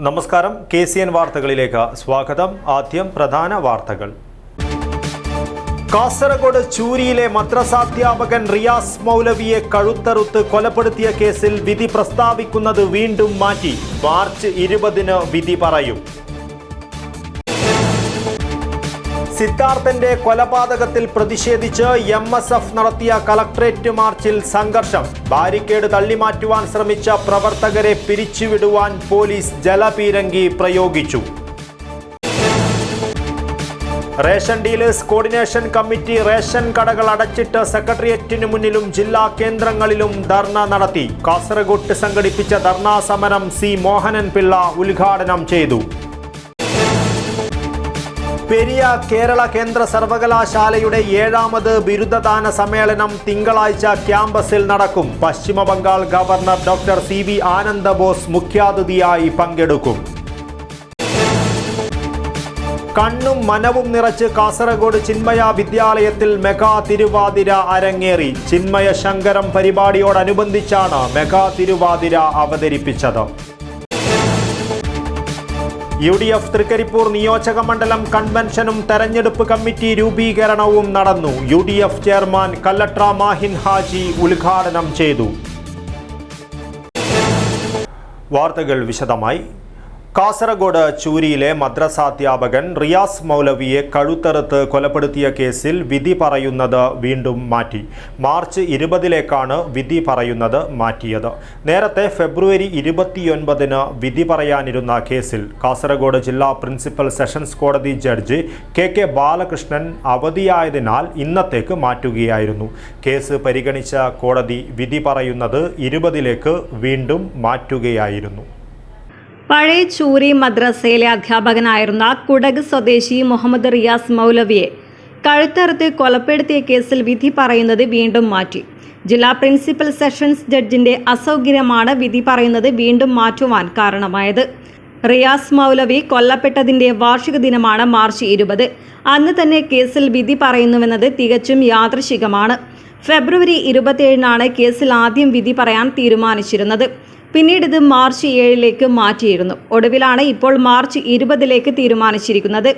നമസ്കാരം, KCN വാർത്തകളിലേക്ക് സ്വാഗതം. ആദ്യം പ്രധാന വാർത്തകൾ. കാസർഗോഡ് ചൂരിയിലെ മദ്രസാധ്യാപകൻ റിയാസ് മൗലവിയെ കഴുത്തറുത്ത് കൊലപ്പെടുത്തിയ കേസിൽ വിധി പ്രസ്താവിക്കുന്നത് വീണ്ടും മാറ്റി. മാർച്ച് 20 വിധി പറയും. സിദ്ധാർത്ഥന്റെ കൊലപാതകത്തിൽ പ്രതിഷേധിച്ച് MSF നടത്തിയ കളക്ട്രേറ്റ് മാർച്ചിൽ സംഘർഷം. ബാരിക്കേഡ് തള്ളിമാറ്റുവാൻ ശ്രമിച്ച പ്രവർത്തകരെ പിരിച്ചുവിടുവാൻ പോലീസ് ജലപീരങ്കി പ്രയോഗിച്ചു. Ration dealers coordination committee ration കടകൾ അടച്ചിട്ട് സെക്രട്ടേറിയറ്റിനു മുന്നിലും ജില്ലാ കേന്ദ്രങ്ങളിലും ധർണ നടത്തി. കാസർഗോഡ് സംഘടിപ്പിച്ച ധർണാ സമരം C. മോഹനൻ പിള്ള ഉദ്ഘാടനം ചെയ്തു. പെരിയ കേരള കേന്ദ്ര സർവകലാശാലയുടെ 7ാമത് ബിരുദദാന സമ്മേളനം തിങ്കളാഴ്ച ക്യാമ്പസിൽ നടക്കും. പശ്ചിമ Bengal governor doctor CV Anandabose മുഖ്യാതിഥിയായി പങ്കെടുക്കും. കണ്ണും മനവും നിറച്ച് കാസർഗോഡ് ചിന്മയ വിദ്യാലയത്തിൽ മെഗാ തിരുവാതിര അരങ്ങേറി. ചിന്മയ ശങ്കരം പരിപാടിയോടനുബന്ധിച്ചാണ് മെഗാ തിരുവാതിര അവതരിപ്പിച്ചത്. UDF തൃക്കരിപ്പൂർ നിയോജക മണ്ഡലം കൺവെൻഷനും തെരഞ്ഞെടുപ്പ് കമ്മിറ്റി രൂപീകരണവും നടന്നു. UDF ചെയർമാൻ കല്ലട്ര മാഹിൻ ഹാജി ഉദ്ഘാടനം ചെയ്തു. വാർത്തകൾ വിശദമായി. കാസർഗോഡ് ചൂരിയിലെ മദ്രസാധ്യാപകൻ റിയാസ് മൗലവിയെ കഴുത്തറുത്ത് കൊലപ്പെടുത്തിയ കേസിൽ വിധി പറയുന്നത് വീണ്ടും മാറ്റി. മാർച്ച് 20 വിധി പറയുന്നത് മാറ്റിയത്. നേരത്തെ ഫെബ്രുവരി 29 വിധി പറയാനിരുന്ന കേസിൽ കാസർഗോഡ് ജില്ലാ പ്രിൻസിപ്പൽ സെഷൻസ് കോടതി ജഡ്ജി KK ബാലകൃഷ്ണൻ അവധിയായതിനാൽ ഇന്നത്തേക്ക് മാറ്റുകയായിരുന്നു. കേസ് പരിഗണിച്ച കോടതി വിധി പറയുന്നത് 20 വീണ്ടും മാറ്റുകയായിരുന്നു. പഴയ ചൂരി മദ്രസയിലെ അധ്യാപകനായിരുന്ന കുടക് സ്വദേശി മുഹമ്മദ് റിയാസ് മൗലവിയെ കഴുത്തറുത്ത് കൊലപ്പെടുത്തിയ കേസിൽ വിധി പറയുന്നത് വീണ്ടും മാറ്റി. ജില്ലാ പ്രിൻസിപ്പൽ സെഷൻസ് ജഡ്ജിന്റെ അസൗകര്യമാണ് വിധി പറയുന്നത് വീണ്ടും മാറ്റുവാൻ കാരണമായത്. റിയാസ് മൗലവി കൊല്ലപ്പെട്ടതിന്റെ വാർഷിക ദിനമാണ് മാർച്ച് 20. അന്ന് തന്നെ കേസിൽ വിധി പറയുന്നുവെന്നത് തികച്ചും യാദൃശികമാണ്. ഫെബ്രുവരി 27 കേസിൽ ആദ്യം വിധി പറയാൻ തീരുമാനിച്ചിരുന്നത്. പിന്നീട് ഇത് മാർച്ച് 7 മാറ്റിയിരുന്നു. ഒടുവിലാണ് ഇപ്പോൾ മാർച്ച് 20 തീരുമാനിച്ചിരിക്കുന്നത്.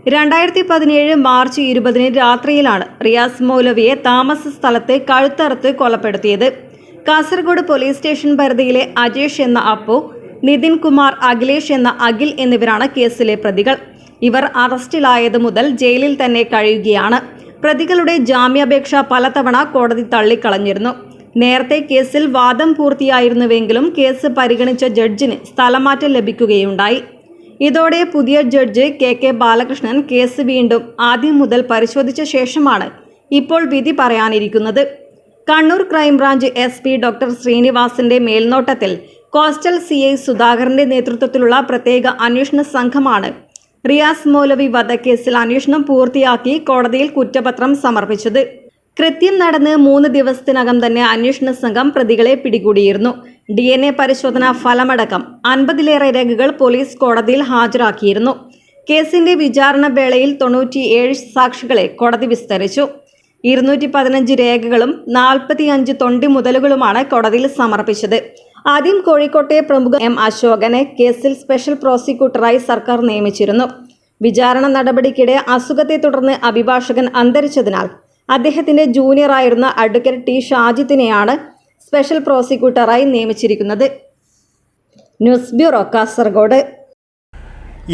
2017 മാർച്ച് 20 രാത്രിയിലാണ് റിയാസ് മൗലവിയെ താമസ സ്ഥലത്ത് കഴുത്തറുത്ത് കൊലപ്പെടുത്തിയത്. കാസർഗോഡ് പോലീസ് സ്റ്റേഷൻ പരിധിയിലെ അജേഷ് എന്ന അപ്പു, നിതിൻ കുമാർ, അഖിലേഷ് എന്ന അഖിൽ എന്നിവരാണ് കേസിലെ പ്രതികൾ. ഇവർ അറസ്റ്റിലായത് മുതൽ ജയിലിൽ തന്നെ കഴിയുകയാണ്. പ്രതികളുടെ ജാമ്യാപേക്ഷ പലതവണ കോടതി തള്ളിക്കളഞ്ഞിരുന്നു. നേരത്തെ കേസിൽ വാദം പൂർത്തിയായിരുന്നുവെങ്കിലും കേസ് പരിഗണിച്ച ജഡ്ജിന് സ്ഥലമാറ്റം ലഭിക്കുകയുണ്ടായി. ഇതോടെ പുതിയ ജഡ്ജി KK ബാലകൃഷ്ണൻ കേസ് വീണ്ടും ആദ്യം മുതൽ പരിശോധിച്ച ശേഷമാണ് ഇപ്പോൾ വിധി പറയാനിരിക്കുന്നത്. കണ്ണൂർ ക്രൈംബ്രാഞ്ച് SP ഡോക്ടർ ശ്രീനിവാസിന്റെ മേൽനോട്ടത്തിൽ കോസ്റ്റൽ CI സുധാകരന്റെ നേതൃത്വത്തിലുള്ള പ്രത്യേക അന്വേഷണ സംഘമാണ് റിയാസ് മൗലവി വധക്കേസിൽ അന്വേഷണം പൂർത്തിയാക്കി കോടതിയിൽ കുറ്റപത്രം സമർപ്പിച്ചത്. കൃത്യം നടന്ന് 3 ദിവസത്തിനകം തന്നെ അന്വേഷണ സംഘം പ്രതികളെ പിടികൂടിയിരുന്നു. DNA പരിശോധനാ ഫലമടക്കം 50ലേറെ രേഖകൾ പോലീസ് കോടതിയിൽ ഹാജരാക്കിയിരുന്നു. കേസിന്റെ വിചാരണ വേളയിൽ 97 സാക്ഷികളെ കോടതി വിസ്തരിച്ചു. 215 രേഖകളും 45 തൊണ്ടി മുതലുകളുമാണ് കോടതിയിൽ സമർപ്പിച്ചത്. ആദ്യം കോഴിക്കോട്ടെ പ്രമുഖ M. അശോകനെ കേസിൽ സ്പെഷ്യൽ പ്രോസിക്യൂട്ടറായി സർക്കാർ നിയമിച്ചിരുന്നു. വിചാരണ നടപടിക്കിടെ അസുഖത്തെ തുടർന്ന് അഭിഭാഷകൻ അന്തരിച്ചതിനാൽ അദ്ദേഹത്തിന്റെ ജൂനിയറായിരുന്ന അഡ്വക്കേറ്റ് T. ഷാജിത്തിനെയാണ് സ്പെഷ്യൽ പ്രോസിക്യൂട്ടറായി നിയമിച്ചിരിക്കുന്നത്. News bureau, Kasaragod.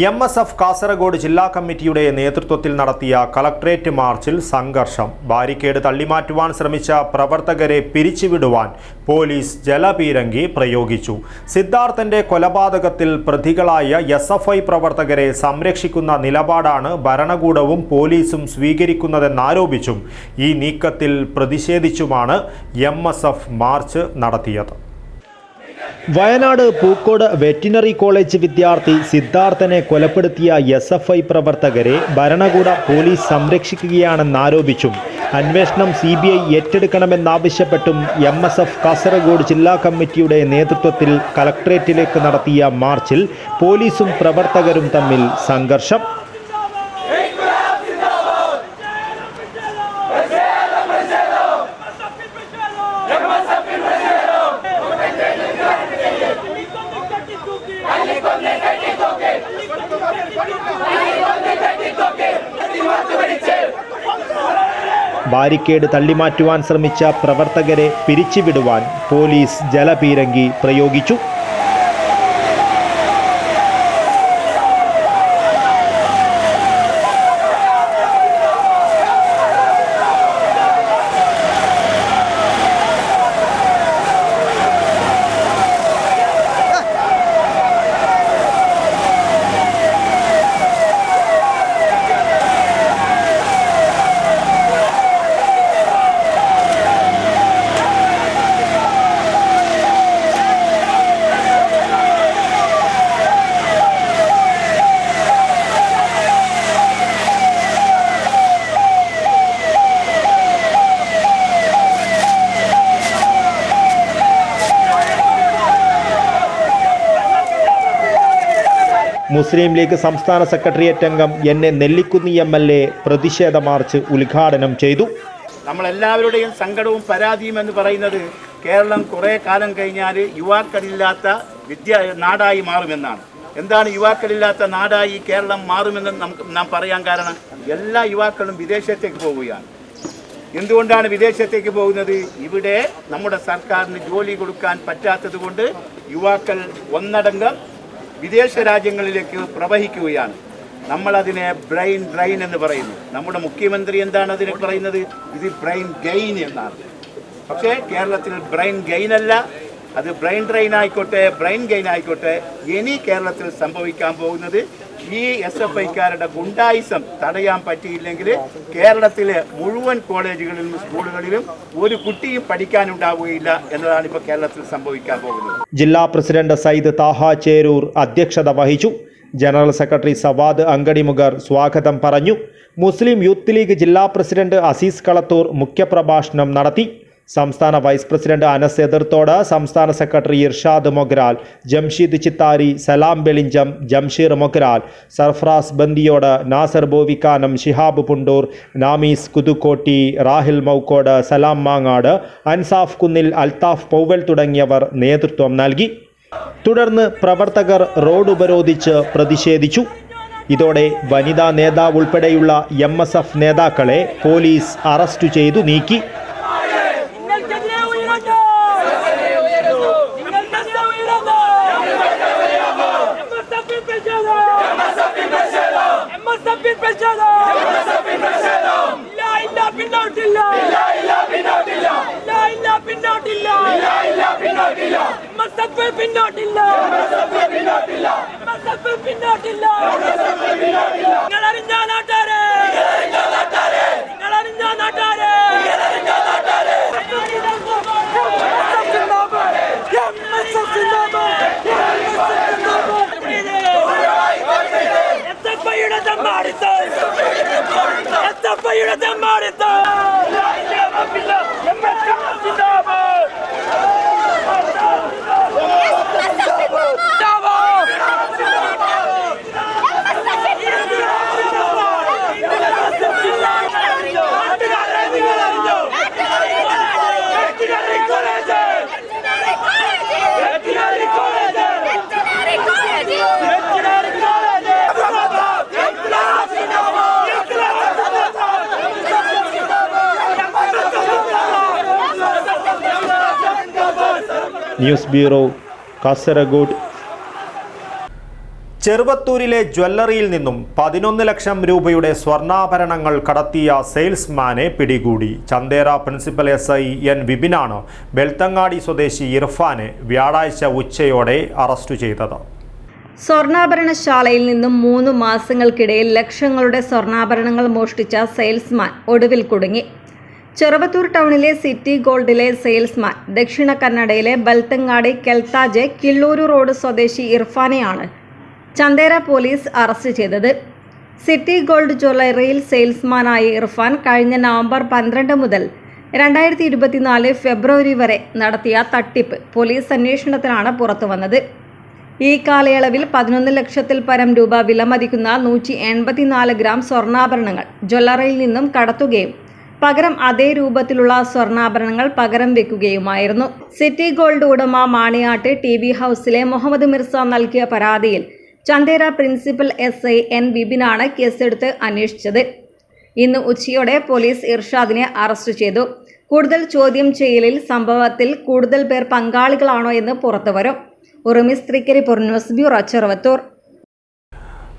MSF Kasaragod ജില്ലാ കമ്മിറ്റിയുടെ നേതൃത്വത്തിൽ നടത്തിയ കളക്ട്രേറ്റ് മാർച്ചിൽ സംഘർഷം. ബാരിക്കേഡ് തള്ളിമാറ്റുവാൻ ശ്രമിച്ച പ്രവർത്തകരെ പിരിച്ചുവിടുവാൻ പോലീസ് ജലപീരങ്കി പ്രയോഗിച്ചു. സിദ്ധാർത്ഥന്റെ കൊലപാതകത്തിൽ പ്രതികളായ SFI പ്രവർത്തകരെ സംരക്ഷിക്കുന്ന നിലപാടാണ് ഭരണകൂടവും പോലീസും സ്വീകരിക്കുന്നതെന്നാരോപിച്ചും ഈ നീക്കത്തിൽ പ്രതിഷേധിച്ചുമാണ് MSF മാർച്ച് നടത്തിയത്. വയനാട് പൂക്കോട് വെറ്റിനറി കോളേജ് വിദ്യാർത്ഥി സിദ്ധാർത്ഥനെ കൊലപ്പെടുത്തിയ SFI പ്രവർത്തകരെ ഭരണകൂട പോലീസ് സംരക്ഷിക്കുകയാണെന്നാരോപിച്ചും അന്വേഷണം CBI ഏറ്റെടുക്കണമെന്നാവശ്യപ്പെട്ടും MSF കാസർഗോഡ് ജില്ലാ കമ്മിറ്റിയുടെ നേതൃത്വത്തിൽ കളക്ട്രേറ്റിലേക്ക് നടത്തിയ മാർച്ചിൽ പോലീസും പ്രവർത്തകരും തമ്മിൽ സംഘർഷം. Dale con ബാരിക്കേഡ് തള്ളിമാറ്റുവാൻ ശ്രമിച്ച പ്രവർത്തകരെ പിരിച്ചുവിടുവാൻ പോലീസ് ജലപീരങ്കി പ്രയോഗിച്ചു. മുസ്ലിം ലീഗ് സംസ്ഥാന സെക്രട്ടേറിയറ്റ് അംഗം എന്നെ നെല്ലിക്കുന്നി MLA പ്രതിഷേധ മാർച്ച് ഉദ്ഘാടനം ചെയ്തു. നമ്മളെല്ലാവരുടെയും സങ്കടവും പരാതിയും എന്ന് പറയുന്നത് കേരളം കുറേ കാലം കഴിഞ്ഞാൽ യുവാക്കളില്ലാത്ത നാടായി മാറുമെന്നാണ്. എന്താണ് യുവാക്കളില്ലാത്ത നാടായി കേരളം മാറുമെന്ന് നാം പറയാൻ കാരണം എല്ലാ യുവാക്കളും വിദേശത്തേക്ക് പോവുകയാണ്. എന്തുകൊണ്ടാണ് വിദേശത്തേക്ക് പോകുന്നത്? ഇവിടെ നമ്മുടെ സർക്കാരിന് ജോലി കൊടുക്കാൻ പറ്റാത്തത് കൊണ്ട് യുവാക്കൾ ഒന്നടങ്കം വിദേശ രാജ്യങ്ങളിലേക്ക് പ്രവഹിക്കുകയാണ്. നമ്മളതിനെ ബ്രെയിൻ ഡ്രെയിൻ എന്ന് പറയുന്നു. നമ്മുടെ മുഖ്യമന്ത്രി എന്താണ് അതിനെ പറയുന്നത്? ഇത് ബ്രെയിൻ ഗെയിൻ എന്നാണ്. പക്ഷേ കേരളത്തിൽ ബ്രെയിൻ ഗെയിൻ അല്ല, അത് ബ്രെയിൻ ഡ്രെയിൻ ആയിക്കോട്ടെ, ബ്രെയിൻ ഗെയിൻ ആയിക്കോട്ടെ, ഇനി കേരളത്തിൽ സംഭവിക്കാൻ പോകുന്നത് ഈ SFIക്കാരുടെ ഗുണ്ടായിസം തടയാൻ പറ്റിയില്ലെങ്കിൽ കേരളത്തിലെ മുഴുവൻ കോളേജുകളിലും സ്കൂളുകളിലും ഒരു കുട്ടിയും പഠിക്കാനുണ്ടാവുകയില്ല എന്നതാണ് ഇപ്പോൾ കേരളത്തിൽ സംഭവിക്കാൻ പോകുന്നത്. ജില്ലാ പ്രസിഡന്റ് സയ്യിദ് താഹ ചേരൂർ അധ്യക്ഷത വഹിച്ചു. ജനറൽ സെക്രട്ടറി സവാദ് അങ്കടിമുഗർ സ്വാഗതം പറഞ്ഞു. മുസ്ലിം യൂത്ത് ലീഗ് ജില്ലാ പ്രസിഡന്റ് അസീസ് കളത്തൂർ മുഖ്യപ്രഭാഷണം നടത്തി. സംസ്ഥാന വൈസ് പ്രസിഡന്റ് അനസ് എതിർത്തോട്, സംസ്ഥാന സെക്രട്ടറി ഇർഷാദ് മൊഗ്രാൽ, ജംഷീദ് ചിത്താരി, സലാം ബെളിഞ്ചം, ജംഷീർ മൊഗ്രാൽ, സർഫറാസ് ബന്ദിയോട്, നാസർ ബോവിക്കാനം, ഷിഹാബ് പുണ്ടൂർ, നാമീസ് കുതുക്കോട്ടി, റാഹിൽ മൗക്കോട്, സലാം മാങ്ങാട്, അൻസാഫ് കുന്നിൽ, അൽത്താഫ് പൗവൽ തുടങ്ങിയവർ നേതൃത്വം നൽകി. തുടർന്ന് പ്രവർത്തകർ റോഡ് ഉപരോധിച്ച് പ്രതിഷേധിച്ചു. ഇതോടെ വനിതാ നേതാവ് ഉൾപ്പെടെയുള്ള MSF നേതാക്കളെ പോലീസ് അറസ്റ്റ് ചെയ്തു നീക്കി. News bureau, Kasaragod. ചെറുവത്തൂരിലെ ജ്വല്ലറിയിൽ നിന്നും 11 ലക്ഷം രൂപയുടെ സ്വർണ്ണാഭരണങ്ങൾ കടത്തിയ സെയിൽസ്മാനെ പിടികൂടി. ചന്തേര പ്രിൻസിപ്പൽ SI N വിപിനാണ് ബെൽത്തങ്ങാടി സ്വദേശി ഇർഫാനെ വ്യാഴാഴ്ച ഉച്ചയോടെ അറസ്റ്റ് ചെയ്തത്. സ്വർണ്ണാഭരണശാലയിൽ നിന്നും 3 മാസങ്ങൾക്കിടയിൽ ലക്ഷങ്ങളുടെ സ്വർണ്ണാഭരണങ്ങൾ മോഷ്ടിച്ച സെയിൽസ്മാൻ ഒടുവിൽ കുടുങ്ങി. ചെറുവത്തൂർ ടൗണിലെ സിറ്റി ഗോൾഡിലെ സെയിൽസ്മാൻ ദക്ഷിണ കന്നഡയിലെ ബൽത്തങ്ങാടി കെൽത്താജെ കിള്ളൂരു റോഡ് സ്വദേശി ഇർഫാനെയാണ് ചന്തേര പോലീസ് അറസ്റ്റ് ചെയ്തത്. സിറ്റി ഗോൾഡ് ജ്വല്ലറിയിൽ സെയിൽസ്മാനായ ഇർഫാൻ കഴിഞ്ഞ നവംബർ 12 മുതൽ 2024 ഫെബ്രുവരി വരെ നടത്തിയ തട്ടിപ്പ് പോലീസ് അന്വേഷണത്തിലാണ് പുറത്തുവന്നത്. ഈ കാലയളവിൽ 11 ലക്ഷത്തിൽ പരം രൂപ വിലമതിക്കുന്ന 184 ഗ്രാം സ്വർണ്ണാഭരണങ്ങൾ ജ്വല്ലറിയിൽ നിന്നും കടത്തുകയും പകരം അതേ രൂപത്തിലുള്ള സ്വർണ്ണാഭരണങ്ങൾ പകരം വെക്കുകയുമായിരുന്നു. സിറ്റി ഗോൾഡ് ഉടമ മാണിയാട്ട് TV ഹൗസിലെ മുഹമ്മദ് മിർസ നൽകിയ പരാതിയിൽ ചന്തേര പ്രിൻസിപ്പൽ SI N വിപിനാണ് കേസെടുത്ത് അന്വേഷിച്ചത്. ഇന്ന് ഉച്ചയോടെ പോലീസ് ഇർഷാദിനെ അറസ്റ്റ് ചെയ്തു. കൂടുതൽ ചോദ്യം ചെയ്യലിൽ സംഭവത്തിൽ കൂടുതൽ പേർ പങ്കാളികളാണോ എന്ന് പുറത്തുവരും. Urumis Trikaripur, news bureau, Cheruvathur.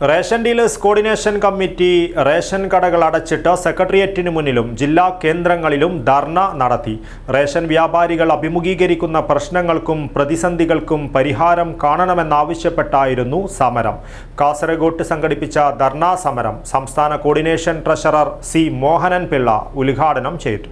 Ration dealers coordination committee ration കടകൾ അടച്ചിട്ട് സെക്രട്ടേറിയറ്റിന് മുന്നിലും ജില്ലാ കേന്ദ്രങ്ങളിലും ധർണ നടത്തി. റേഷൻ വ്യാപാരികൾ അഭിമുഖീകരിക്കുന്ന പ്രശ്നങ്ങൾക്കും പ്രതിസന്ധികൾക്കും പരിഹാരം കാണണമെന്നാവശ്യപ്പെട്ടായിരുന്നു സമരം. കാസർഗോഡ് സംഘടിപ്പിച്ച ധർണാ സമരം സംസ്ഥാന coordination treasurer C Mohanan Pillai ഉദ്ഘാടനം ചെയ്തു.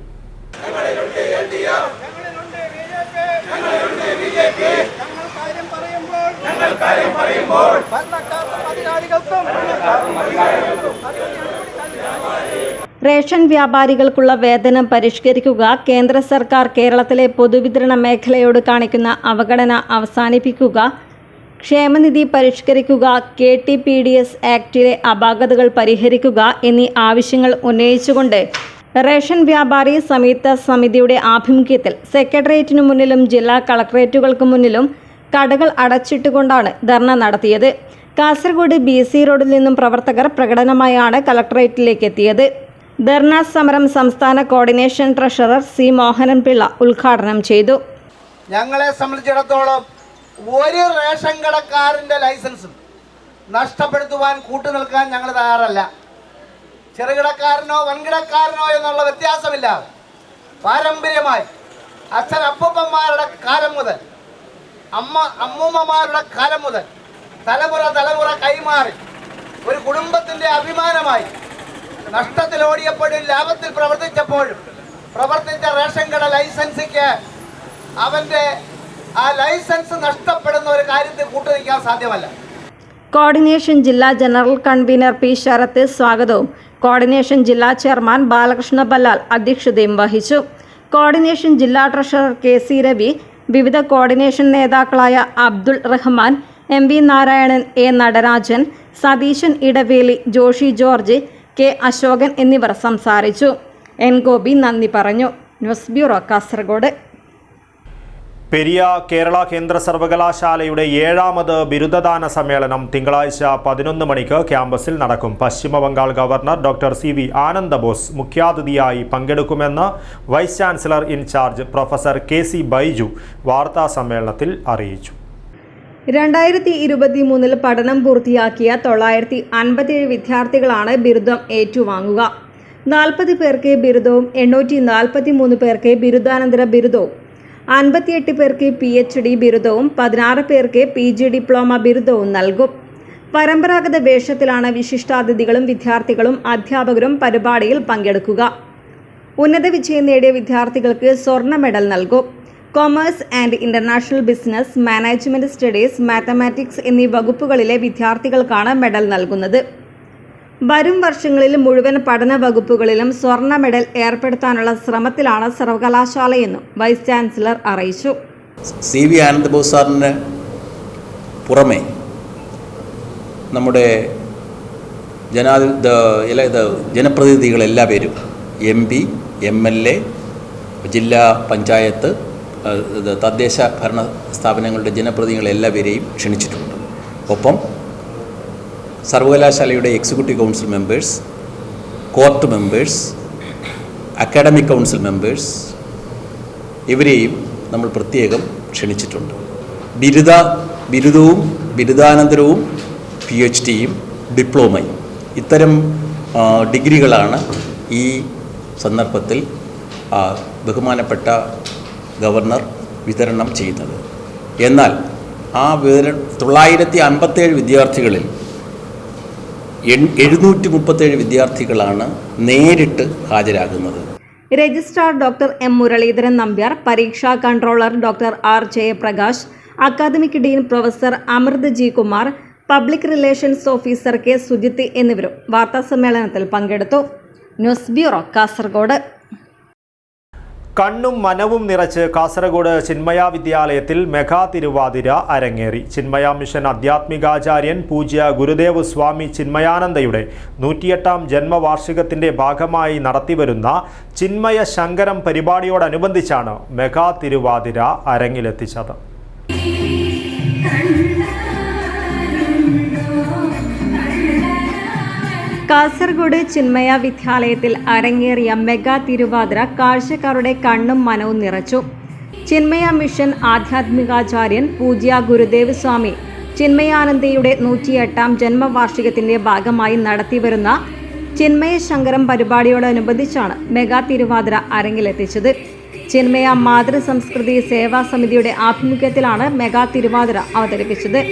റേഷൻ വ്യാപാരികൾക്കുള്ള വേതനം പരിഷ്കരിക്കുക, കേന്ദ്ര സർക്കാർ കേരളത്തിലെ പൊതുവിതരണ മേഖലയോട് കാണിക്കുന്ന അവഗണന അവസാനിപ്പിക്കുക, ക്ഷേമനിധി പരിഷ്കരിക്കുക, KTPDS ആക്ടിലെ അപാകതകൾ പരിഹരിക്കുക എന്നീ ആവശ്യങ്ങൾ ഉന്നയിച്ചുകൊണ്ട് റേഷൻ വ്യാപാരി സംയുക്ത സമിതിയുടെ ആഭിമുഖ്യത്തിൽ സെക്രട്ടേറിയറ്റിനു മുന്നിലും ജില്ലാ കളക്ടറേറ്റുകൾക്ക് മുന്നിലും കടകൾ അടച്ചിട്ടുകൊണ്ടാണ് ധർണ നടത്തിയത്. കാസർഗോഡ് BC റോഡിൽ നിന്നും പ്രവർത്തകർ പ്രകടനമായാണ് കളക്ടറേറ്റിലേക്ക് എത്തിയത്. ധർണാ സമരം സംസ്ഥാന coordination treasurer C Mohanan Pillai ഉദ്ഘാടനം ചെയ്തു. ഞങ്ങളെ സംബന്ധിച്ചിടത്തോളം ഒരു റേഷൻ കടക്കാരൻ്റെ ലൈസൻസും നഷ്ടപ്പെടുത്തുവാൻ കൂട്ടുനിൽക്കാൻ ഞങ്ങൾ തയ്യാറല്ല. ചെറുകിടക്കാരനോ വൻകിടക്കാരനോ എന്നുള്ള വ്യത്യാസമില്ല. പാരമ്പര്യമായി അച്ഛൻ അപ്പൂപ്പന്മാരുടെ കാലം മുതൽ അമ്മൂമ്മമാരുടെ കാലം മുതൽ തലമുറ കൈമാറി ഒരു കുടുംബത്തിൻ്റെ അഭിമാനമായി നഷ്ടത്തിലോടിയപ്പോഴും ലാഭത്തിൽ പ്രവർത്തിച്ചപ്പോഴും പ്രവർത്തിച്ച റേഷൻ കട ലൈസൻസിക്ക് അവൻ്റെ ആ ലൈസൻസ് നഷ്ടപ്പെടുന്ന ഒരു കാര്യത്തിൽ കൂട്ടുനിൽക്കാൻ സാധ്യമല്ല. കോർഡിനേഷൻ ജില്ലാ ജനറൽ കൺവീനർ P. ശരത്ത് സ്വാഗതവും കോർഡിനേഷൻ ജില്ലാ ചെയർമാൻ ബാലകൃഷ്ണ ബല്ലാൽ അധ്യക്ഷതയും വഹിച്ചു. കോർഡിനേഷൻ ജില്ലാ ട്രഷറർ KC രവി, വിവിധ കോർഡിനേഷൻ നേതാക്കളായ Abdul Rahman, MV Narayanan, A. Natarajan, Satheesan Edavely, Joshy George, K. Asokan എന്നിവർ സംസാരിച്ചു. N. ഗോപി നന്ദി പറഞ്ഞു. News bureau, Kasaragod. പെരിയ കേരള കേന്ദ്ര സർവകലാശാലയുടെ 7ാമത് ബിരുദദാന സമ്മേളനം തിങ്കളാഴ്ച 11 മണിക്ക് ക്യാമ്പസിൽ നടക്കും. പശ്ചിമ Bengal governor doctor CV Anandabose മുഖ്യാതിഥിയായി പങ്കെടുക്കുമെന്ന് vice chancellor in charge professor KC Baiju വാർത്താ സമ്മേളനത്തിൽ അറിയിച്ചു. 2023 പഠനം പൂർത്തിയാക്കിയ 957 വിദ്യാർത്ഥികളാണ് ബിരുദം ഏറ്റുവാങ്ങുക. 40 പേർക്ക് ബിരുദവും 843 പേർക്ക് ബിരുദാനന്തര ബിരുദവും 58 പേർക്ക് PhD ബിരുദവും 16 പേർക്ക് PG ഡിപ്ലോമ ബിരുദവും നൽകും. പരമ്പരാഗത വേഷത്തിലാണ് വിശിഷ്ടാതിഥികളും വിദ്യാർത്ഥികളും അധ്യാപകരും പരിപാടിയിൽ പങ്കെടുക്കുക. ഉന്നത വിജയം നേടിയ വിദ്യാർത്ഥികൾക്ക് സ്വർണ്ണ മെഡൽ നൽകും. Commerce and international business, management studies, mathematics എന്നീ വകുപ്പുകളിലെ വിദ്യാർത്ഥികൾക്കാണ് മെഡൽ നൽകുന്നത്. വരും വർഷങ്ങളിൽ മുഴുവൻ പഠന വകുപ്പുകളിലും സ്വർണ്ണ മെഡൽ ഏർപ്പെടുത്താനുള്ള ശ്രമത്തിലാണ് സർവകലാശാലയെന്നും വൈസ് ചാൻസലർ അറിയിച്ചു. CV ആനന്ദബോസ് സാറിന് പുറമെ നമ്മുടെ ജനപ്രതിനിധികളെല്ലാവരും MP, MLA, ജില്ലാ പഞ്ചായത്ത്, തദ്ദേശ ഭരണ സ്ഥാപനങ്ങളുടെ ജനപ്രതിനിധികളെല്ലാവരെയും ക്ഷണിച്ചിട്ടുണ്ട്. ഒപ്പം സർവകലാശാലയുടെ executive council members, court members, academic council members ഇവരെയും നമ്മൾ പ്രത്യേകം ക്ഷണിച്ചിട്ടുണ്ട്. ബിരുദവും ബിരുദാനന്തരവും PhDയും ഡിപ്ലോമയും ഇത്തരം ഡിഗ്രികളാണ് ഈ സന്ദർഭത്തിൽ ബഹുമാനപ്പെട്ട ഗവർണർ വിതരണം ചെയ്യുന്നത്. എന്നാൽ ആ 957 വിദ്യാർത്ഥികളിൽ 737 വിദ്യാർത്ഥികളാണ് നേരിട്ട് ഹാജരാകുന്നത്. Registrar doctor M. Muraleedharan Nambiar, പരീക്ഷാ controller doctor R. Jayaprakash, academic dean professor Amrit G. Kumar, public relations officer K. Sujith എന്നിവരും വാർത്താസമ്മേളനത്തിൽ പങ്കെടുത്തു. News bureau, Kasaragod. കണ്ണും മനവും നിറച്ച് കാസർഗോഡ് ചിന്മയ വിദ്യാലയത്തിൽ മെഗാ തിരുവാതിര അരങ്ങേറി. ചിന്മയ മിഷൻ ആധ്യാത്മികാചാര്യൻ പൂജ്യ ഗുരുദേവ് സ്വാമി ചിന്മയാനന്ദയുടെ 108ാം ജന്മവാർഷികത്തിൻ്റെ ഭാഗമായി നടത്തിവരുന്ന ചിന്മയ ശങ്കരം പരിപാടിയോടനുബന്ധിച്ചാണ് മെഗാ തിരുവാതിര അരങ്ങിലെത്തിച്ചത്. കാസർഗോഡ് ചിന്മയ വിദ്യാലയത്തിൽ അരങ്ങേറിയ മെഗാ തിരുവാതിര കാഴ്ചക്കാരുടെ കണ്ണും മനവും നിറച്ചു. ചിന്മയ മിഷൻ ആധ്യാത്മികാചാര്യൻ പൂജ്യ ഗുരുദേവ് സ്വാമി ചിന്മയാനന്ദയുടെ 108ാം ജന്മവാർഷികത്തിന്റെ ഭാഗമായി നടത്തിവരുന്ന ചിന്മയ ശങ്കരം പരിപാടിയോടനുബന്ധിച്ചാണ് മെഗാ തിരുവാതിര അരങ്ങിലെത്തിച്ചത്. ചിന്മയ മാതൃ സംസ്കൃതി സേവാ സമിതിയുടെ ആഭിമുഖ്യത്തിലാണ് മെഗാ തിരുവാതിര അവതരിപ്പിച്ചത്.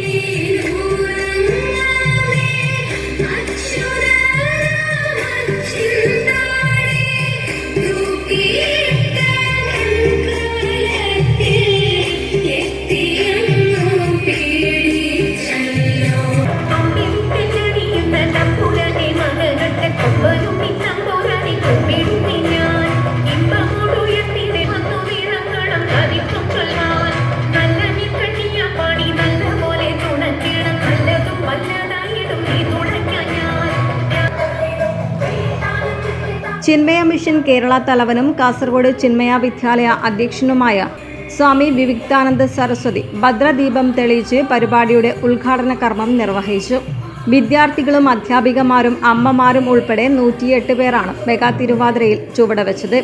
ചിന്മയ മിഷൻ കേരള തലവനും കാസർഗോഡ് ചിന്മയ വിദ്യാലയ അധ്യക്ഷനുമായ സ്വാമി വിവിക്താനന്ദ സരസ്വതി ഭദ്രദീപം തെളിയിച്ച് പരിപാടിയുടെ ഉദ്ഘാടന കർമ്മം നിർവഹിച്ചു. വിദ്യാർത്ഥികളും അധ്യാപികമാരും അമ്മമാരും ഉൾപ്പെടെ 108 പേരാണ് മെഗാ തിരുവാതിരയിൽ ചുവടുവെച്ചത്.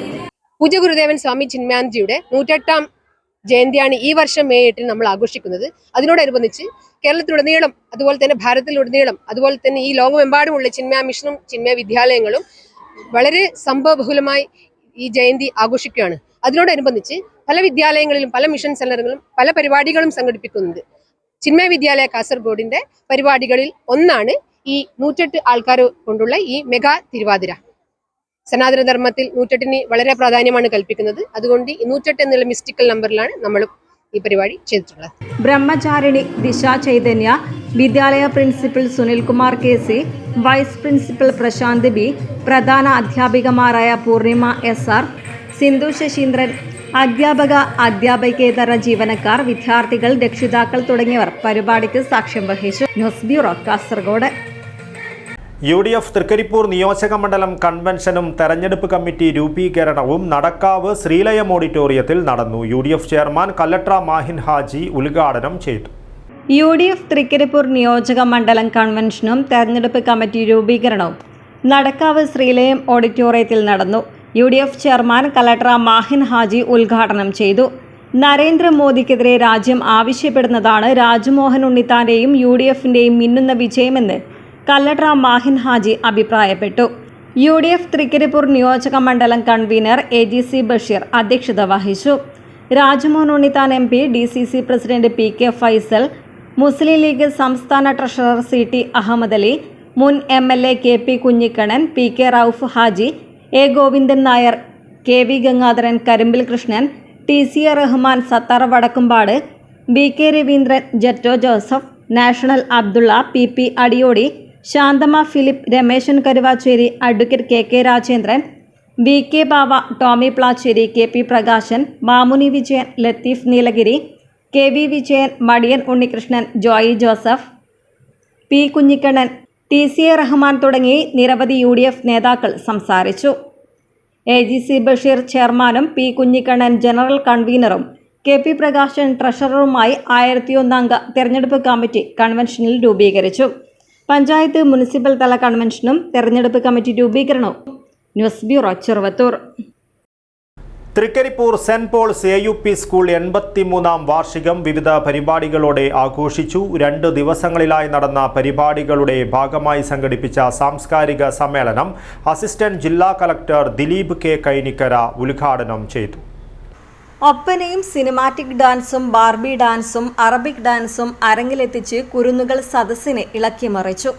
പൂജ്യ ഗുരുദേവൻ സ്വാമി ചിന്മയാനന്ദജിയുടെ 108ാം ജയന്തിയാണ് ഈ വർഷം മെയ് 8 നമ്മൾ ആഘോഷിക്കുന്നത്. അതിനോടനുബന്ധിച്ച് കേരളത്തിലുടനീളം, അതുപോലെ തന്നെ ഭാരതത്തിലുടനീളം, അതുപോലെ തന്നെ ഈ ലോകമെമ്പാടുമുള്ള ചിന്മയ മിഷനും ചിന്മയ വിദ്യാലയങ്ങളും വളരെ സംഭവബഹുലമായി ഈ ജയന്തി ആഘോഷിക്കുകയാണ്. അതിനോടനുബന്ധിച്ച് പല വിദ്യാലയങ്ങളിലും പല മിഷൻ സെന്ററുകളും പല പരിപാടികളും സംഘടിപ്പിക്കുന്നുണ്ട്. ചിന്മയ വിദ്യാലയ കാസർഗോഡിന്റെ പരിപാടികളിൽ ഒന്നാണ് ഈ 108 ആൾക്കാർ കൊണ്ടുള്ള ഈ മെഗാ തിരുവാതിര. സനാതനധർമ്മത്തിൽ 108ന് വളരെ പ്രാധാന്യമാണ് കൽപ്പിക്കുന്നത്. അതുകൊണ്ട് ഈ 108 എന്നുള്ള മിസ്റ്റിക്കൽ നമ്പറിലാണ് നമ്മൾ ഈ പരിപാടി ചെയ്തിട്ടുള്ളത്. ബ്രഹ്മചാരിണി ദിശ ചൈതന്യ, വിദ്യാലയ principal Sunilkumar KC, vice principal Prashanth B, പ്രധാന അധ്യാപികമാരായ പൂർണിമ SR, സിന്ധു ശശീന്ദ്രൻ, അധ്യാപക അധ്യാപകേതര ജീവനക്കാർ, വിദ്യാർത്ഥികൾ, രക്ഷിതാക്കൾ തുടങ്ങിയവർ പരിപാടിക്ക് സാക്ഷ്യം വഹിച്ചു. News bureau, Kasaragod. UDF Trikaripur നിയോജക മണ്ഡലം കൺവെൻഷനും തെരഞ്ഞെടുപ്പ് കമ്മിറ്റി രൂപീകരണവും നടക്കാവ് ശ്രീലയം ഓഡിറ്റോറിയത്തിൽ നടന്നു. UDF ചെയർമാൻ കല്ലട്ര മാഹിൻ ഹാജി ഉദ്ഘാടനം ചെയ്തു. UDF തൃക്കരിപ്പൂർ നിയോജക മണ്ഡലം കൺവെൻഷനും തെരഞ്ഞെടുപ്പ് കമ്മിറ്റി രൂപീകരണവും നടക്കാവ് ശ്രീലയം ഓഡിറ്റോറിയത്തിൽ നടന്നു. UDF chairman collector Mahin Haji ഉദ്ഘാടനം ചെയ്തു. നരേന്ദ്രമോദിക്കെതിരെ രാജ്യം ആവശ്യപ്പെടുന്നതാണ് രാജ്മോഹൻ ഉണ്ണിത്താന്റെയും UDFന്റെയും മിന്നുന്ന വിജയമെന്ന് കലക്ടർ മാഹിൻ ഹാജി അഭിപ്രായപ്പെട്ടു. UDF തൃക്കരിപ്പൂർ നിയോജക മണ്ഡലം കൺവീനർ AGC ബഷീർ അധ്യക്ഷത വഹിച്ചു. Rajmohan Unnithan MP, DCC president PK Faisal, Muslim League സംസ്ഥാന ട്രഷറർ CT അഹമ്മദ് അലി, മുൻ MLA KP Kunhikannan, PK Rauf Haji, A Govindan Nair, KV Gangadharan, Karimbil Krishnan, TCA Rahman, Sathar Vadakkumpad, BK Raveendran, Jetto Joseph, national Abdulla, PP Adiyodi, Santhamma Philip, Rameshan Karuvacheri, advocate KK Rajendran, VK Bava, Tommy Placheri, KP Prakashan, Mamuni Vijayan, Latheef Nilagiri, KV Vijayan, Madiyan Unnikrishnan, Joy Joseph, P Kunhikannan, TCA Rahman തുടങ്ങി നിരവധി UDF നേതാക്കൾ സംസാരിച്ചു. AGC ബഷീർ ചെയർമാനും P Kunhikannan general കൺവീനറും KP Prakashan ട്രഷററുമായി 1001 അംഗ തെരഞ്ഞെടുപ്പ് കമ്മിറ്റി കൺവെൻഷനിൽ രൂപീകരിച്ചു. പഞ്ചായത്ത് മുനിസിപ്പൽ തല കൺവെൻഷനും തെരഞ്ഞെടുപ്പ് കമ്മിറ്റി രൂപീകരണവും. News bureau, Cheruvathur. Trikaripur saint Paul's AUP school 83ാം വാർഷികം വിവിധ പരിപാടികളോടെ ആഘോഷിച്ചു. 2 ദിവസങ്ങളിലായി നടന്ന പരിപാടികളുടെ ഭാഗമായി സംഘടിപ്പിച്ച സാംസ്കാരിക സമ്മേളനം അസിസ്റ്റന്റ് ജില്ലാ കളക്ടർ ദിലീപ് K കൈനിക്കര ഉദ്ഘാടനം ചെയ്തു. ഒപ്പനയും സിനിമാറ്റിക് ഡാൻസും ബാർബി ഡാൻസും അറബിക് ഡാൻസും അരങ്ങിലെത്തിച്ച് കുരുന്നുകൾ സദസ്സിനെ ഇളക്കിമറിച്ചു.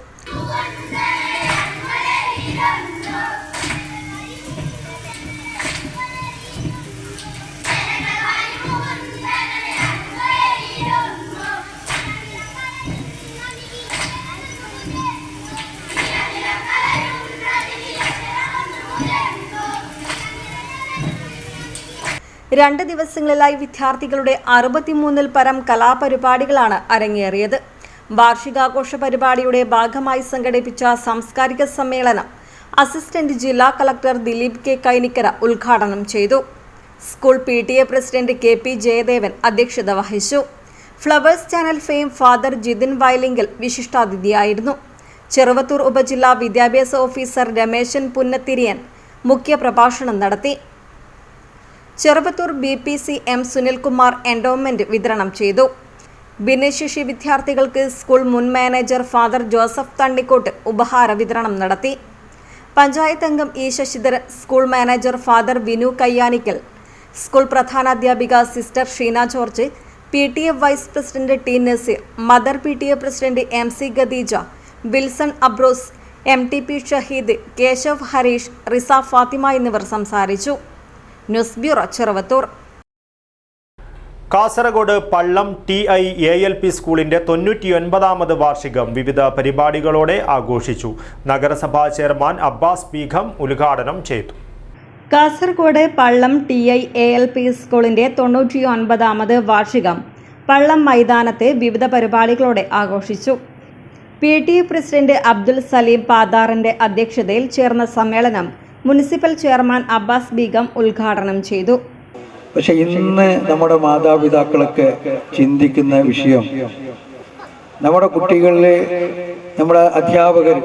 രണ്ട് ദിവസങ്ങളിലായി വിദ്യാർത്ഥികളുടെ 63-ൽ പരം കലാപരിപാടികളാണ് അരങ്ങേറിയത്. വാർഷികാഘോഷ പരിപാടിയുടെ ഭാഗമായി സംഘടിപ്പിച്ച സാംസ്കാരിക സമ്മേളനം അസിസ്റ്റന്റ് ജില്ലാ കളക്ടർ ദിലീപ് K കൈനിക്കര ഉദ്ഘാടനം ചെയ്തു. School PTA president KP Jayadevan അധ്യക്ഷത വഹിച്ചു. Flowers channel fame father Jithin Vayalinkal വിശിഷ്ടാതിഥിയായിരുന്നു. ചെറുവത്തൂർ ഉപജില്ലാ വിദ്യാഭ്യാസ ഓഫീസർ രമേശൻ പുന്നത്തിരിയൻ മുഖ്യപ്രഭാഷണം നടത്തി. Cheruvathur BPC M Sunilkumar endowment വിതരണം ചെയ്തു. ഭിന്നശേഷി വിദ്യാർത്ഥികൾക്ക് സ്കൂൾ മുൻ മാനേജർ ഫാദർ ജോസഫ് തണ്ണിക്കോട്ട് ഉപഹാര വിതരണം നടത്തി. പഞ്ചായത്ത് അംഗം E Sasidharan, school manager father Vinu Kayyanikkal, school പ്രധാനാധ്യാപിക sister Sheena George, PTA vice president T Nazeer, mother PTA president MC Khadeeja, Wilson അബ്രോസ്, MTP Shaheed, Keshav Harish, Riza Fathima എന്നിവർ സംസാരിച്ചു. News bureau, Cheruvathur. Kasaragod Pallam TIALP സ്കൂളിന്റെ 99ാമത് വാർഷികം വിവിധ പരിപാടികളോടെ ആഘോഷിച്ചു. നഗരസഭാ ചെയർമാൻ അബ്ബാസ് ബീഗം ഉദ്ഘാടനം ചെയ്തു. കാസർഗോഡ് പള്ളം TIALP സ്കൂളിന്റെ 99ാമത് വാർഷികം പള്ളം മൈതാനത്ത് വിവിധ പരിപാടികളോടെ ആഘോഷിച്ചു. PTA പ്രസിഡന്റ് അബ്ദുൽ സലീം പാതാറിന്റെ അധ്യക്ഷതയിൽ ചേർന്ന സമ്മേളനം മുനിസിപ്പൽ ചെയർമാൻ അബ്ബാസ് ബീഗം ഉദ്ഘാടനം ചെയ്തു. പക്ഷെ ഇന്ന് നമ്മുടെ മാതാപിതാക്കളൊക്കെ ചിന്തിക്കുന്ന വിഷയം, നമ്മുടെ കുട്ടികളിലെ നമ്മുടെ അധ്യാപകർ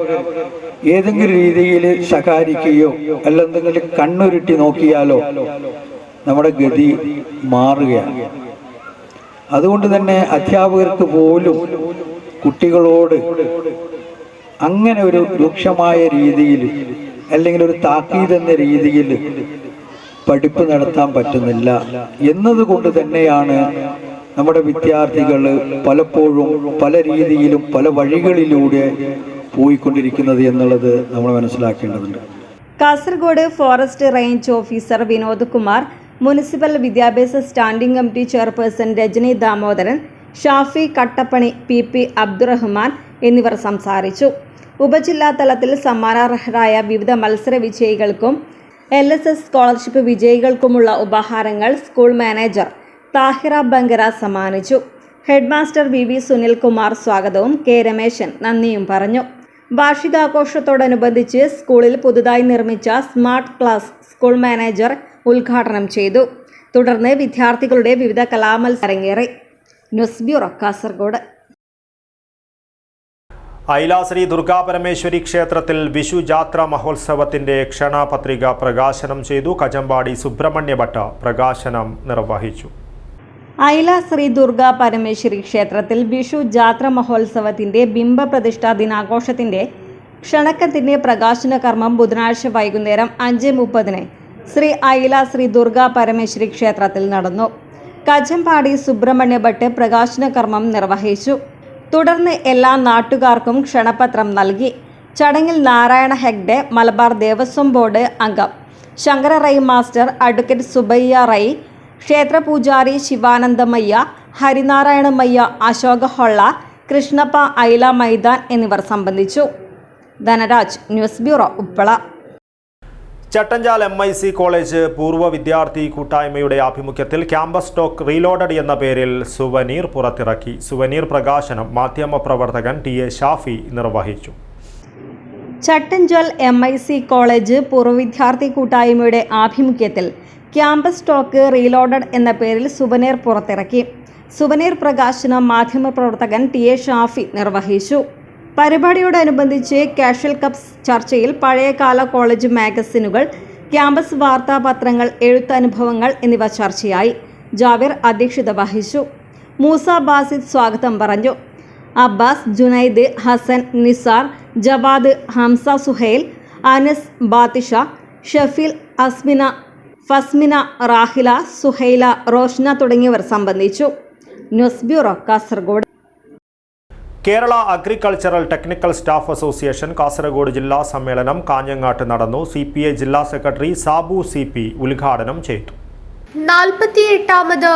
ഏതെങ്കിലും രീതിയിൽ ശകാരിക്കുകയോ അല്ലെന്തെങ്കിലും കണ്ണുരുട്ടി നോക്കിയാലോ നമ്മുടെ ഗതി മാറുകയാണ്. അതുകൊണ്ട് തന്നെ അധ്യാപകർക്ക് പോലും കുട്ടികളോട് അങ്ങനെ ഒരു രൂക്ഷമായ രീതിയിൽ അല്ലെങ്കിൽ ഒരു താക്കീത് എന്ന രീതിയിൽ പഠിപ്പ് നടത്താൻ പറ്റുന്നില്ല എന്നതുകൊണ്ട് തന്നെയാണ് നമ്മുടെ വിദ്യാർത്ഥികൾ പലപ്പോഴും പല രീതിയിലും പല വഴികളിലൂടെ പോയിക്കൊണ്ടിരിക്കുന്നത് എന്നുള്ളത് നമ്മൾ മനസ്സിലാക്കേണ്ടതുണ്ട്. Kasaragod forest range officer Vinod Kumar, municipal വിദ്യാഭ്യാസ standing committee chairperson Rajani Damodaran, Shafi Kattappani, PP Abdurahman എന്നിവർ സംസാരിച്ചു. ഉപജില്ലാ തലത്തിൽ സമ്മാനാർഹരായ വിവിധ മത്സര വിജയികൾക്കും LSS സ്കോളർഷിപ്പ് വിജയികൾക്കുമുള്ള ഉപഹാരങ്ങൾ സ്കൂൾ മാനേജർ താഹിറ ബങ്കര സമ്മാനിച്ചു. ഹെഡ്മാസ്റ്റർ VV സുനിൽകുമാർ സ്വാഗതവും K രമേശൻ നന്ദിയും പറഞ്ഞു. വാർഷികാഘോഷത്തോടനുബന്ധിച്ച് സ്കൂളിൽ പുതുതായി നിർമ്മിച്ച സ്മാർട്ട് ക്ലാസ് സ്കൂൾ മാനേജർ ഉദ്ഘാടനം ചെയ്തു. തുടർന്ന് വിദ്യാർത്ഥികളുടെ വിവിധ കലാമത്സരങ്ങേറി. News bureau, Kasaragod. ഐല ശ്രീ ദുർഗാപരമേശ്വരി ക്ഷേത്രത്തിൽ വിഷു ജാത്ര മഹോത്സവത്തിന്റെ ക്ഷണപത്രിക പ്രകാശനം ചെയ്തു. കജമ്പാടി സുബ്രഹ്മണ്യ ഭട്ട പ്രകാശനം നിർവഹിച്ചു. ഐല ശ്രീ ദുർഗാ പരമേശ്വരി ക്ഷേത്രത്തിൽ വിഷു ജാത്ര മഹോത്സവത്തിന്റെ ബിംബപ്രതിഷ്ഠാ ദിനാഘോഷത്തിന്റെ ക്ഷണക്കത്തിന്റെ പ്രകാശന കർമ്മം ബുധനാഴ്ച വൈകുന്നേരം 5:30 ശ്രീ ഐല ശ്രീ ദുർഗാ പരമേശ്വരി ക്ഷേത്രത്തിൽ നടന്നു. കജമ്പാടി സുബ്രഹ്മണ്യ ഭട്ട് പ്രകാശന കർമ്മം നിർവഹിച്ചു. തുടർന്ന് എല്ലാ നാട്ടുകാർക്കും ക്ഷണപത്രം നൽകി. ചടങ്ങിൽ നാരായണ ഹെഗ്ഡെ, മലബാർ ദേവസ്വം ബോർഡ് അംഗം ശങ്കര റൈ മാസ്റ്റർ, അഡ്വക്കേറ്റ് സുബയ്യ റൈ, ക്ഷേത്ര പൂജാരി ശിവാനന്ദമയ്യ, ഹരിനാരായണമയ്യ, അശോക ഹൊള്ള, കൃഷ്ണപ്പ, ഐല മൈതാൻ എന്നിവർ സംബന്ധിച്ചു. Dhanraj, news bureau, Uppala. Chattanchal MIC college പൂർവ്വ വിദ്യാർത്ഥി കൂട്ടായ്മയുടെ ആഭിമുഖ്യത്തിൽ ക്യാമ്പസ് ടോക്ക് റീലോഡഡ് എന്ന പേരിൽ സുവനീർ പുറത്തിറക്കി. സുവനീർ പ്രകാശനം മാധ്യമപ്രവർത്തകൻ TA ഷാഫി നിർവഹിച്ചു. ചട്ടഞ്ചാൽ MIC കോളേജ് പൂർവ്വ വിദ്യാർത്ഥി കൂട്ടായ്മയുടെ ആഭിമുഖ്യത്തിൽ ക്യാമ്പസ് ടോക്ക് റീലോഡഡ് എന്ന പേരിൽ സുവനീർ പുറത്തിറക്കി. സുവനീർ പ്രകാശനം മാധ്യമപ്രവർത്തകൻ TA ഷാഫി നിർവഹിച്ചു. പരിപാടിയോടനുബന്ധിച്ച് കാഷ്വൽ കപ്സ് ചർച്ചയിൽ പഴയകാല കോളേജ് മാഗസിനുകൾ, ക്യാമ്പസ് വാർത്താപത്രങ്ങൾ, എഴുത്തനുഭവങ്ങൾ എന്നിവ ചർച്ചയായി. ജാവിർ അധ്യക്ഷത വഹിച്ചു. മൂസ ബാസിദ് സ്വാഗതം പറഞ്ഞു. അബ്ബാസ്, ജുനൈദ്, ഹസൻ, നിസാർ, ജവാദ്, ഹംസ, സുഹൈൽ, അനസ്, ബാത്തിഷ, ഷഫീൽ, അസ്മിന, ഫസ്മിന, റാഹില, സുഹൈല, റോഷ്ന തുടങ്ങിയവർ സംബന്ധിച്ചു. News bureau, Kasaragod. Kerala agricultural technical staff association Kasaragod ജില്ലാ സമ്മേളനം കാഞ്ഞങ്ങാട്ട് നടന്നു. CPI ജില്ലാ സെക്രട്ടറി സാബു CP ഉദ്ഘാടനം ചെയ്തു. 48ാമത്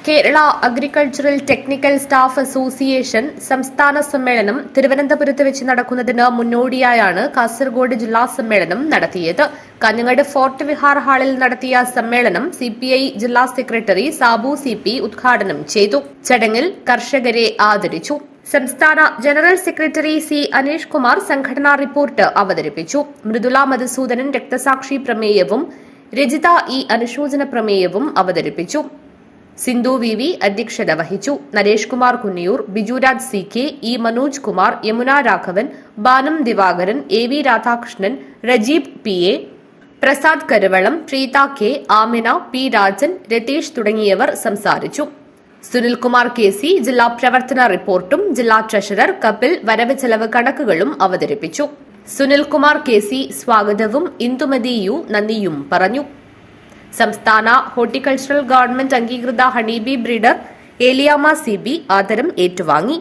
Kerala agricultural technical staff association സംസ്ഥാന സമ്മേളനം തിരുവനന്തപുരത്ത് വെച്ച് നടക്കുന്നതിന് മുന്നോടിയായാണ് കാസർഗോഡ് ജില്ലാ സമ്മേളനം നടത്തിയത്. കാഞ്ഞങ്ങാട് ഫോർട്ട് വിഹാർ ഹാളിൽ നടത്തിയ സമ്മേളനം CPI ജില്ലാ സെക്രട്ടറി സാബു CP ഉദ്ഘാടനം ചെയ്തു. ചടങ്ങിൽ കർഷകരെ ആദരിച്ചു. സംസ്ഥാന general secretary C Aneesh Kumar സംഘടനാ റിപ്പോർട്ട് അവതരിപ്പിച്ചു. മൃദുല മധുസൂദനൻ രക്തസാക്ഷി പ്രമേയവും രജിത E അനുശോചന പ്രമേയവും അവതരിപ്പിച്ചു. സിന്ധു VV അധ്യക്ഷത വഹിച്ചു. Naresh Kumar Kunniyoor, Bijuraj CK, E Manoj Kumar, Yamuna Raghavan, Banam Divakaran, AV Radhakrishnan, Rajeeb PA, Prasad Karuvalam, Preetha K, Amina, P Rajan, Ratheesh തുടങ്ങിയവർ സംസാരിച്ചു. സുനിൽകുമാർ KC ജില്ലാ പ്രവർത്തന റിപ്പോർട്ടും ജില്ലാ ട്രഷറർ കപിൽ വരവ് ചെലവ് കണക്കുകളും അവതരിപ്പിച്ചു. സുനിൽകുമാർ KC സ്വാഗതവും ഇന്ദുമതി U നന്ദിയും പറഞ്ഞു. സംസ്ഥാന ഹോർട്ടിക്കൾച്ചറൽ ഗവൺമെന്റ് അംഗീകൃത ഹണിബി ബ്രീഡർ ഏലിയാമ CB ആദരം ഏറ്റുവാങ്ങി.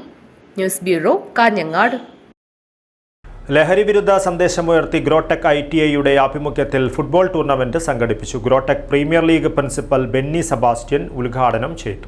News bureau, Kanhangad. ലഹരി വിരുദ്ധ സന്ദേശമുയർത്തി ഗ്രോടെക് ITIയുടെ ആഭിമുഖ്യത്തിൽ ഫുട്ബോൾ ടൂർണമെന്റ് സംഘടിപ്പിച്ചു. Growtech premier league principal Benny Sebastian ഉദ്ഘാടനം ചെയ്തു.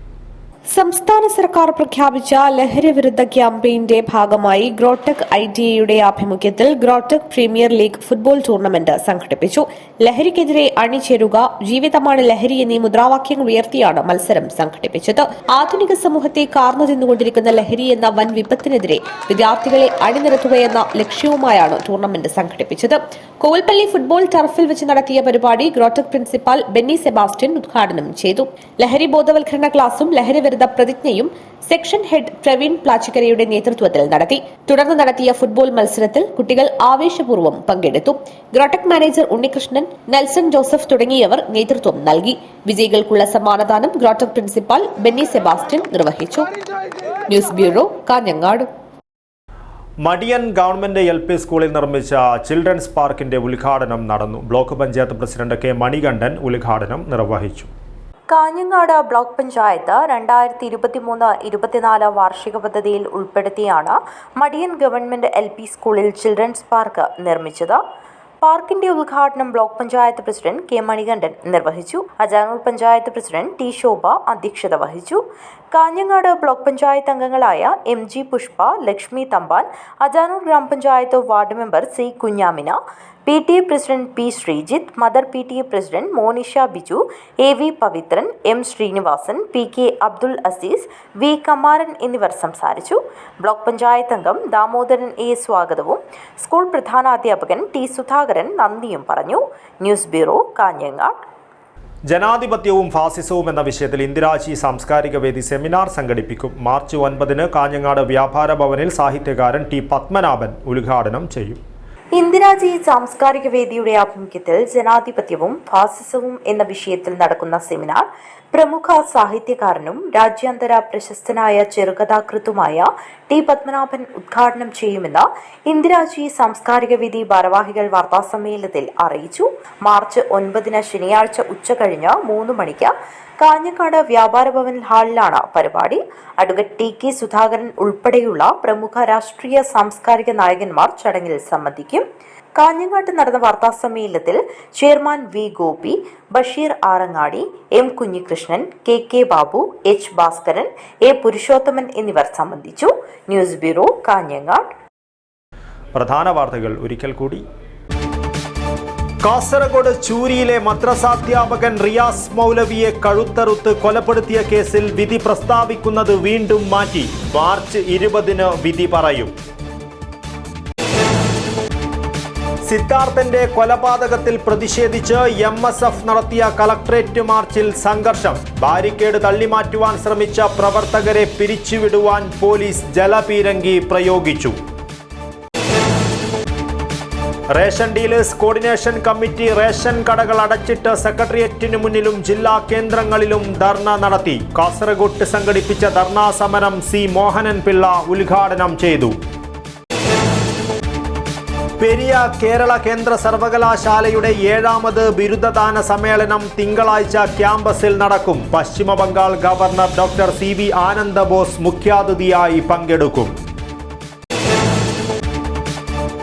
സംസ്ഥാന സർക്കാർ പ്രഖ്യാപിച്ച ലഹരി വിരുദ്ധ ക്യാമ്പയിന്റെ ഭാഗമായി ഗ്രോടെക് ITIയുടെ ആഭിമുഖ്യത്തിൽ ഗ്രോടെക് പ്രീമിയർ ലീഗ് ഫുട്ബോൾ ടൂർണമെന്റ് സംഘടിപ്പിച്ചു. ലഹരിക്കെതിരെ അണിചേരുക, ജീവിതമാണ് ലഹരി എന്നീ മുദ്രാവാക്യങ്ങൾ ഉയർത്തിയാണ് മത്സരം സംഘടിപ്പിച്ചത്. ആധുനിക സമൂഹത്തെ കാർന്നു തിന്നുകൊണ്ടിരിക്കുന്ന ലഹരി എന്ന വൻ വിപത്തിനെതിരെ വിദ്യാർത്ഥികളെ അണിനിരത്തുകയെന്ന ലക്ഷ്യവുമായാണ് ടൂർണമെന്റ് സംഘടിപ്പിച്ചത്. കോവിൽപ്പള്ളി ഫുട്ബോൾ ടർഫിൽ വെച്ച് നടത്തിയ പരിപാടി ഗ്രോടെക് പ്രിൻസിപ്പാൾ ബെന്നി സെബാസ്റ്റ്യൻ ഉദ്ഘാടനം ചെയ്തു. ലഹരി ബോധവൽക്കരണ ക്ലാസും ലഹരി വിരുദ്ധ പ്രതിജ്ഞയും സെക്ഷൻ ഹെഡ് പ്രവീൺ പ്ലാച്ചിക്കരയുടെ നേതൃത്വത്തിൽ നടത്തി. തുടർന്ന് നടത്തിയ ഫുട്ബോൾ മത്സരത്തിൽ കുട്ടികൾ ആവേശപൂർവ്വം പങ്കെടുത്തു. Growtech manager Unnikrishnan, Nelson Joseph തുടങ്ങിയവർ നേതൃത്വം നൽകി. വിജയികൾക്കുള്ള സമ്മാനദാനം ഗ്രോടെക് പ്രിൻസിപ്പാൾ ബെന്നി സെബാസ്റ്റ്യൻ നിർവഹിച്ചു. News bureau, Kanhangad. Madiyan government LP സ്കൂളിൽ നിർമ്മിച്ച ചിൽഡ്രൻസ് പാർക്കിന്റെ ഉദ്ഘാടനം നടന്നു. Block panchayat president K Manikandan ഉദ്ഘാടനം നിർവഹിച്ചു. കാഞ്ഞങ്ങാട് ബ്ലോക്ക് പഞ്ചായത്ത് 2023-24 വാർഷിക പദ്ധതിയിൽ ഉൾപ്പെടുത്തിയാണ് മടിയൻ ഗവൺമെന്റ് LP സ്കൂളിൽ ചിൽഡ്രൻസ് പാർക്ക് നിർമ്മിച്ചത്. പാർക്കിന്റെ ഉദ്ഘാടനം block panchayat president K Manikandan നിർവഹിച്ചു. അജാനൂർ പഞ്ചായത്ത് പ്രസിഡന്റ് T ശോഭ അധ്യക്ഷത വഹിച്ചു. കാഞ്ഞങ്ങാട് ബ്ലോക്ക് പഞ്ചായത്ത് അംഗങ്ങളായ MG പുഷ്പ, ലക്ഷ്മി തമ്പാൻ, അജാനൂർ ഗ്രാമപഞ്ചായത്ത് ward member C Kunhamina, PTA president P Sreejith, mother PTA president Monisha Biju, AV Pavithran, M Srinivasan, PK Abdul Azeez, V Kamaran എന്നിവർ സംസാരിച്ചു. ബ്ലോക്ക് പഞ്ചായത്ത് അംഗം ദാമോദരൻ A സ്വാഗതവും സ്കൂൾ പ്രധാനാധ്യാപകൻ T സുധാകരൻ നന്ദിയും പറഞ്ഞു. News bureau, Kanhangad. ജനാധിപത്യവും ഫാസിസവും എന്ന വിഷയത്തിൽ ഇന്ദിരാജി സാംസ്കാരിക വേദി സെമിനാർ സംഘടിപ്പിക്കും. മാർച്ച് 9 കാഞ്ഞങ്ങാട് വ്യാപാര ഭവനിൽ സാഹിത്യകാരൻ T പത്മനാഭൻ ഉദ്ഘാടനം ചെയ്യും. ഇന്ദിരാജി സാംസ്കാരിക വേദിയുടെ ആഭിമുഖ്യത്തിൽ ജനാധിപത്യവും ഫാസിസവും എന്ന വിഷയത്തിൽ നടക്കുന്ന സെമിനാർ പ്രമുഖ സാഹിത്യകാരനും രാജ്യാന്തര പ്രശസ്തനായ ചെറുകഥാകൃത്തുമായ T പത്മനാഭൻ ഉദ്ഘാടനം ചെയ്യുമെന്ന് ഇന്ദിരാജി സാംസ്കാരിക വേദി ഭാരവാഹികൾ വാർത്താസമ്മേളനത്തിൽ അറിയിച്ചു. മാർച്ച് 9 ശനിയാഴ്ച ഉച്ചകഴിഞ്ഞ് 3 മണിക്ക് കാഞ്ഞങ്ങാട് വ്യാപാര ഭവൻ ഹാളിലാണ് പരിപാടി. അഡ്വക്കേറ്റ് TK സുധാകരൻ ഉൾപ്പെടെയുള്ള പ്രമുഖ രാഷ്ട്രീയ സാംസ്കാരിക നായകന്മാർ ചടങ്ങിൽ സംബന്ധിക്കും. കാഞ്ഞങ്ങാട്ട് നടന്ന വാർത്താസമ്മേളനത്തിൽ chairman V Gopi, Basheer Arangadi, M Kunhikrishnan, KK Babu, H Bhaskaran, A Purushothaman എന്നിവർ സംബന്ധിച്ചു. News bureau, Kanhangad. പ്രധാന വാർത്തകൾ ഒരിക്കൽ കൂടി. കാസർഗോഡ് ചൂരിയിലെ മദ്രസാധ്യാപകൻ റിയാസ് മൗലവിയെ കഴുത്തറുത്ത് കൊലപ്പെടുത്തിയ കേസിൽ വിധി പ്രസ്താവിക്കുന്നത് വീണ്ടും മാറ്റി. മാർച്ച് 20 വിധി പറയും. സിദ്ധാർത്ഥന്റെ കൊലപാതകത്തിൽ പ്രതിഷേധിച്ച് MSF നടത്തിയ കളക്ട്രേറ്റ് മാർച്ചിൽ സംഘർഷം. ബാരിക്കേഡ് തള്ളിമാറ്റുവാൻ ശ്രമിച്ച പ്രവർത്തകരെ പിരിച്ചുവിടുവാൻ പോലീസ് ജലപീരങ്കി പ്രയോഗിച്ചു. Ration dealers coordination committee ration കടകൾ അടച്ചിട്ട് സെക്രട്ടേറിയറ്റിനു മുന്നിലും ജില്ലാ കേന്ദ്രങ്ങളിലും ധർണ നടത്തി. കാസർഗോഡ് സംഘടിപ്പിച്ച ധർണാ സമരം C മോഹനൻ പിള്ള ഉദ്ഘാടനം ചെയ്തു. പെരിയ കേരള കേന്ദ്ര സർവകലാശാലയുടെ 7ാമത് ബിരുദദാന സമ്മേളനം തിങ്കളാഴ്ച ക്യാമ്പസിൽ നടക്കും. പശ്ചിമ ബംഗാൾ ഗവർണർ ഡോക്ടർ CV ആനന്ദ ബോസ് മുഖ്യാതിഥിയായി പങ്കെടുക്കും.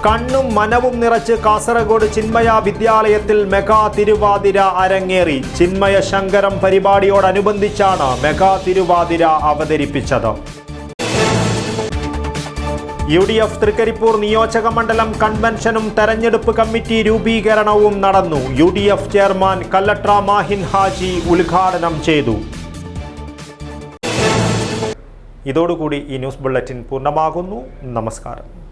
കണ്ണും മനവും നിറച്ച് കാസർഗോഡ് ചിന്മയ വിദ്യാലയത്തിൽ മെഗാ തിരുവാതിര അരങ്ങേറി. ചിന്മയ ശങ്കരം പരിപാടിയോടനുബന്ധിച്ചാണ് മെഗാ തിരുവാതിര അവതരിപ്പിച്ചത്. UDF തൃക്കരിപ്പൂർ നിയോജക മണ്ഡലം കൺവെൻഷനും തെരഞ്ഞെടുപ്പ് കമ്മിറ്റി രൂപീകരണവും നടന്നു. UDF ചെയർമാൻ കല്ലട്ര മാഹിൻ ഹാജി ഉദ്ഘാടനം ചെയ്തു. ഇതോടുകൂടി ഈ ന്യൂസ് ബുള്ളറ്റിൻ പൂർണ്ണമാകുന്നു. നമസ്കാരം.